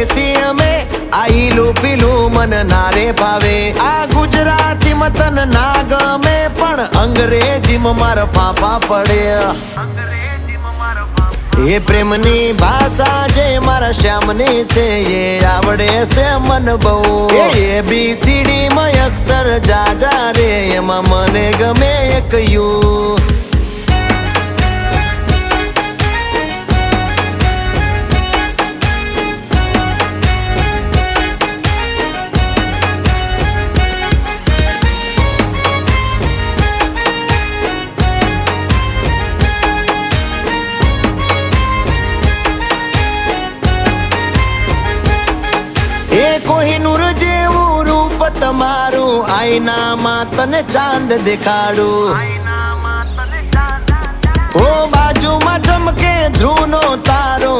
દેશી અમે આઈલું પીલું મન નારે ભાવે આ ગુજરાતી મતન ના ગમે પણ અંગ્રેજીમાં મારા પાપા પડે એ પ્રેમની ભાષા જે મારા શ્યામની છે એ આવડે છે મન બહુ ABCD માં અક્ષર જાજા રે એમાં મને ગમે એક યુ એ કોહિનૂર જેવું રૂપ તમારું આઈનામાં તને ચાંદ દેખાડું ઓ બાજુમાં ચમકે ધ્રુવનો તારો